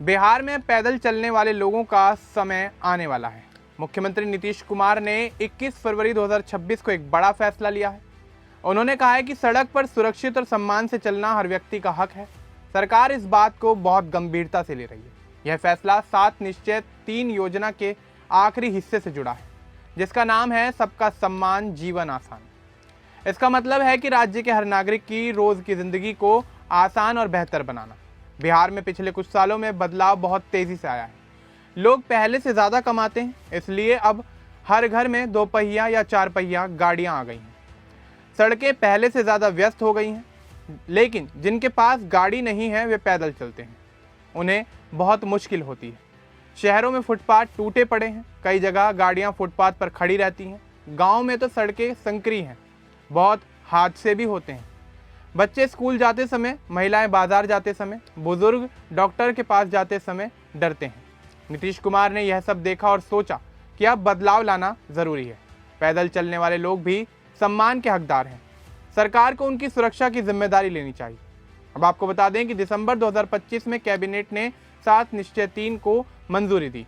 बिहार में पैदल चलने वाले लोगों का समय आने वाला है। मुख्यमंत्री नीतीश कुमार ने 21 फरवरी 2026 को एक बड़ा फैसला लिया है। उन्होंने कहा है कि सड़क पर सुरक्षित और सम्मान से चलना हर व्यक्ति का हक है। सरकार इस बात को बहुत गंभीरता से ले रही है। यह फैसला 7 निश्चय 3 योजना के आखिरी हिस्से से जुड़ा है, जिसका नाम है सबका सम्मान जीवन आसान। इसका मतलब है कि राज्य के हर नागरिक की रोज की जिंदगी को आसान और बेहतर बनाना। बिहार में पिछले कुछ सालों में बदलाव बहुत तेजी से आया है। लोग पहले से ज़्यादा कमाते हैं, इसलिए अब हर घर में 2 पहिया या 4 पहिया गाड़ियां आ गई हैं। सड़कें पहले से ज़्यादा व्यस्त हो गई हैं, लेकिन जिनके पास गाड़ी नहीं है वे पैदल चलते हैं। उन्हें बहुत मुश्किल होती है। शहरों में फुटपाथ टूटे पड़े हैं, कई जगह गाड़ियां फुटपाथ पर खड़ी रहती हैं। गाँव में तो सड़कें संकरी हैं, बहुत हादसे भी होते हैं। बच्चे स्कूल जाते समय, महिलाएं बाजार जाते समय, बुजुर्ग डॉक्टर के पास जाते समय डरते हैं। नीतीश कुमार ने यह सब देखा और सोचा कि अब बदलाव लाना जरूरी है। पैदल चलने वाले लोग भी सम्मान के हकदार हैं। सरकार को उनकी सुरक्षा की जिम्मेदारी लेनी चाहिए। अब आपको बता दें कि दिसंबर 2025 में कैबिनेट ने 7 निश्चय 3 को मंजूरी दी।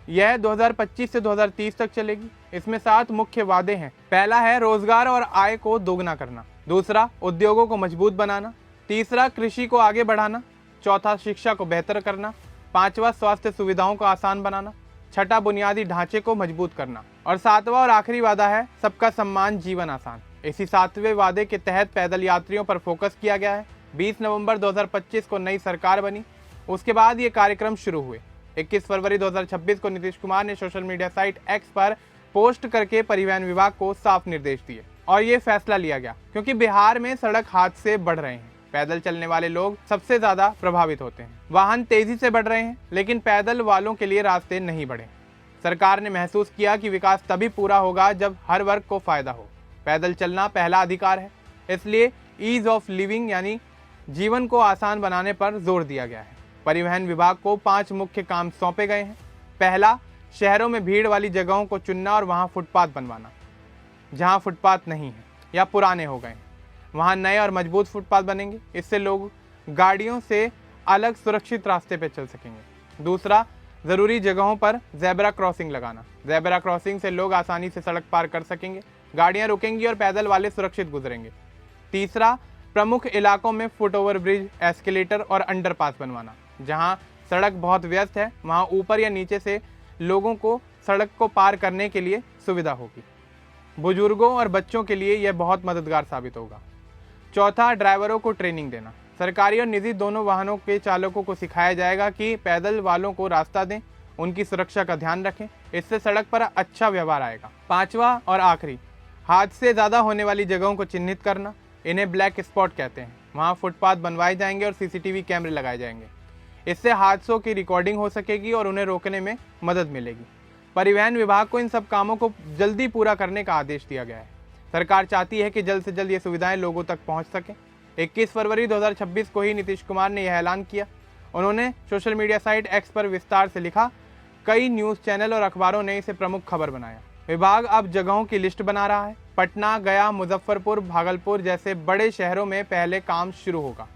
यह 2025 से 2030 तक चलेगी। इसमें 7 मुख्य वादे हैं। पहला है रोजगार और आय को दोगुना करना। दूसरा, उद्योगों को मजबूत बनाना। तीसरा, कृषि को आगे बढ़ाना। चौथा, शिक्षा को बेहतर करना। पांचवा, स्वास्थ्य सुविधाओं को आसान बनाना। छठा, बुनियादी ढांचे को मजबूत करना। और 7वां और आखिरी वादा है सबका सम्मान जीवन आसान। इसी 7वें वादे के तहत पैदल यात्रियों पर फोकस किया गया है। 20 नवंबर 2025 को नई सरकार बनी। उसके बाद ये कार्यक्रम शुरू हुए। 21 फरवरी 2026 को नीतीश कुमार ने सोशल मीडिया साइट एक्स पर पोस्ट करके परिवहन विभाग को साफ निर्देश दिए और ये फैसला लिया गया क्योंकि बिहार में सड़क हादसे बढ़ रहे हैं। पैदल चलने वाले लोग सबसे ज्यादा प्रभावित होते हैं। वाहन तेजी से बढ़ रहे हैं, लेकिन पैदल वालों के लिए रास्ते नहीं बढ़े। सरकार ने महसूस किया कि विकास तभी पूरा होगा जब हर वर्ग को फायदा हो। पैदल चलना पहला अधिकार है, इसलिए ईज ऑफ लिविंग यानी जीवन को आसान बनाने पर जोर दिया गया है। परिवहन विभाग को 5 मुख्य काम सौंपे गए हैं। पहला, शहरों में भीड़ वाली जगहों को चुनना और वहां फुटपाथ बनवाना। जहां फुटपाथ नहीं है या पुराने हो गए वहां नए और मजबूत फुटपाथ बनेंगे। इससे लोग गाड़ियों से अलग सुरक्षित रास्ते पर चल सकेंगे। दूसरा, जरूरी जगहों पर ज़ेब्रा क्रॉसिंग लगाना। ज़ेब्रा क्रॉसिंग से लोग आसानी से सड़क पार कर सकेंगे, गाड़ियां रुकेंगी और पैदल वाले सुरक्षित गुजरेंगे। तीसरा, प्रमुख इलाकों में फुट ओवर ब्रिज, एस्केलेटर और अंडरपास बनवाना। जहां सड़क बहुत व्यस्त है वहां ऊपर या नीचे से लोगों को सड़क को पार करने के लिए सुविधा होगी। बुजुर्गों और बच्चों के लिए यह बहुत मददगार साबित होगा। चौथा, ड्राइवरों को ट्रेनिंग देना। सरकारी और निजी दोनों वाहनों के चालकों को सिखाया जाएगा कि पैदल वालों को रास्ता दें, उनकी सुरक्षा का ध्यान रखें। इससे सड़क पर अच्छा व्यवहार आएगा। पांचवा और आखिरी, हादसे ज़्यादा होने वाली जगहों को चिन्हित करना। इन्हें ब्लैक स्पॉट कहते हैं। वहाँ फुटपाथ बनवाए जाएंगे और CCTV कैमरे लगाए जाएंगे। इससे हादसों की रिकॉर्डिंग हो सकेगी और उन्हें रोकने में मदद मिलेगी। परिवहन विभाग को इन सब कामों को जल्दी पूरा करने का आदेश दिया गया है। सरकार चाहती है कि जल्द से जल्द ये सुविधाएं लोगों तक पहुंच सकें। 21 फरवरी 2026 को ही नीतीश कुमार ने यह ऐलान किया। उन्होंने सोशल मीडिया साइट एक्स पर विस्तार से लिखा। कई न्यूज़ चैनल और अखबारों ने इसे प्रमुख खबर बनाया। विभाग अब जगहों की लिस्ट बना रहा है। पटना, गया, मुजफ्फरपुर, भागलपुर जैसे बड़े शहरों में पहले काम शुरू होगा।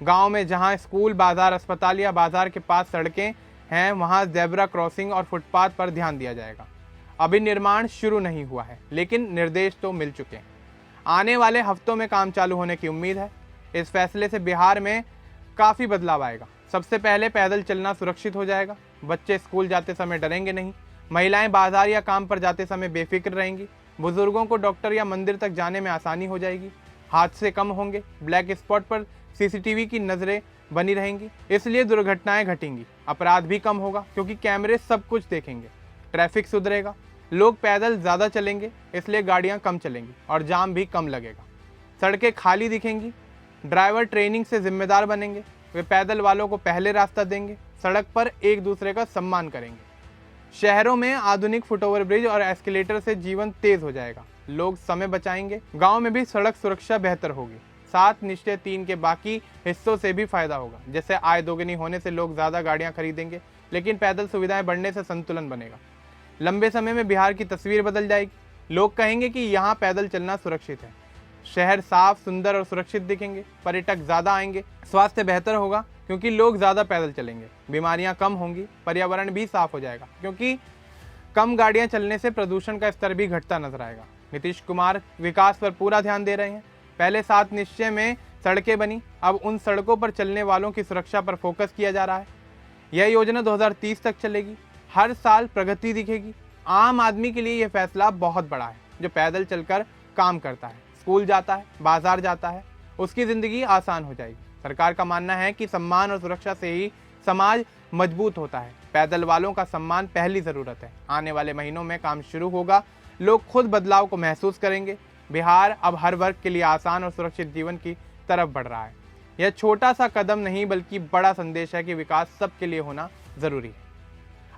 गांव में जहां स्कूल, बाजार, अस्पताल या बाजार के पास सड़कें हैं वहां ज़ेब्रा क्रॉसिंग और फुटपाथ पर ध्यान दिया जाएगा। अभी निर्माण शुरू नहीं हुआ है, लेकिन निर्देश तो मिल चुके हैं। आने वाले हफ्तों में काम चालू होने की उम्मीद है। इस फैसले से बिहार में काफ़ी बदलाव आएगा। सबसे पहले पैदल चलना सुरक्षित हो जाएगा। बच्चे स्कूल जाते समय डरेंगे नहीं। महिलाएं बाजार या काम पर जाते समय बेफिक्र रहेंगी। बुजुर्गों को डॉक्टर या मंदिर तक जाने में आसानी हो जाएगी। हादसे कम होंगे। ब्लैक स्पॉट पर CCTV की नज़रें बनी रहेंगी, इसलिए दुर्घटनाएं घटेंगी। अपराध भी कम होगा क्योंकि कैमरे सब कुछ देखेंगे। ट्रैफिक सुधरेगा। लोग पैदल ज़्यादा चलेंगे, इसलिए गाड़ियां कम चलेंगी और जाम भी कम लगेगा। सड़कें खाली दिखेंगी। ड्राइवर ट्रेनिंग से जिम्मेदार बनेंगे। वे पैदल वालों को पहले रास्ता देंगे। सड़क पर एक दूसरे का सम्मान करेंगे। शहरों में आधुनिक फुटओवर ब्रिज और एस्केलेटर से जीवन तेज हो जाएगा। लोग समय बचाएंगे। गांव में भी सड़क सुरक्षा बेहतर होगी। 7 निश्चय 3 के बाकी हिस्सों से भी फायदा होगा। जैसे आय दोगुनी होने से लोग ज़्यादा गाड़ियां खरीदेंगे, लेकिन पैदल सुविधाएं बढ़ने से संतुलन बनेगा। लंबे समय में बिहार की तस्वीर बदल जाएगी। लोग कहेंगे कि यहाँ पैदल चलना सुरक्षित है। शहर साफ, सुंदर और सुरक्षित दिखेंगे। पर्यटक ज़्यादा आएंगे। स्वास्थ्य बेहतर होगा। क्योंकि लोग ज़्यादा पैदल चलेंगे, बीमारियां कम होंगी, पर्यावरण भी साफ हो जाएगा क्योंकि कम गाड़ियां चलने से प्रदूषण का स्तर भी घटता नजर आएगा। नीतीश कुमार विकास पर पूरा ध्यान दे रहे हैं। पहले 7 निश्चय में सड़कें बनी, अब उन सड़कों पर चलने वालों की सुरक्षा पर फोकस किया जा रहा है। यह योजना 2030 तक चलेगी, हर साल प्रगति दिखेगी। आम आदमी के लिए यह फैसला बहुत बड़ा है, जो पैदल चलकर काम करता है, स्कूल जाता है, बाजार जाता है, उसकी जिंदगी आसान हो जाएगी। सरकार का मानना है कि सम्मान और सुरक्षा से ही समाज मजबूत होता है। पैदल वालों का सम्मान पहली जरूरत है। आने वाले महीनों में काम शुरू होगा, लोग खुद बदलाव को महसूस करेंगे। बिहार अब हर वर्ग के लिए आसान और सुरक्षित जीवन की तरफ बढ़ रहा है। यह छोटा सा कदम नहीं बल्कि बड़ा संदेश है कि विकास सबके लिए होना जरूरी है।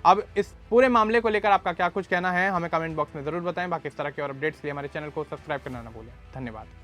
अब इस पूरे मामले को लेकर आपका क्या कुछ कहना है, हमें कमेंट बॉक्स में जरूर बताएं। बाकी इस तरह के और अपडेट्स के लिए हमारे चैनल को सब्सक्राइब करना ना भूलें। धन्यवाद।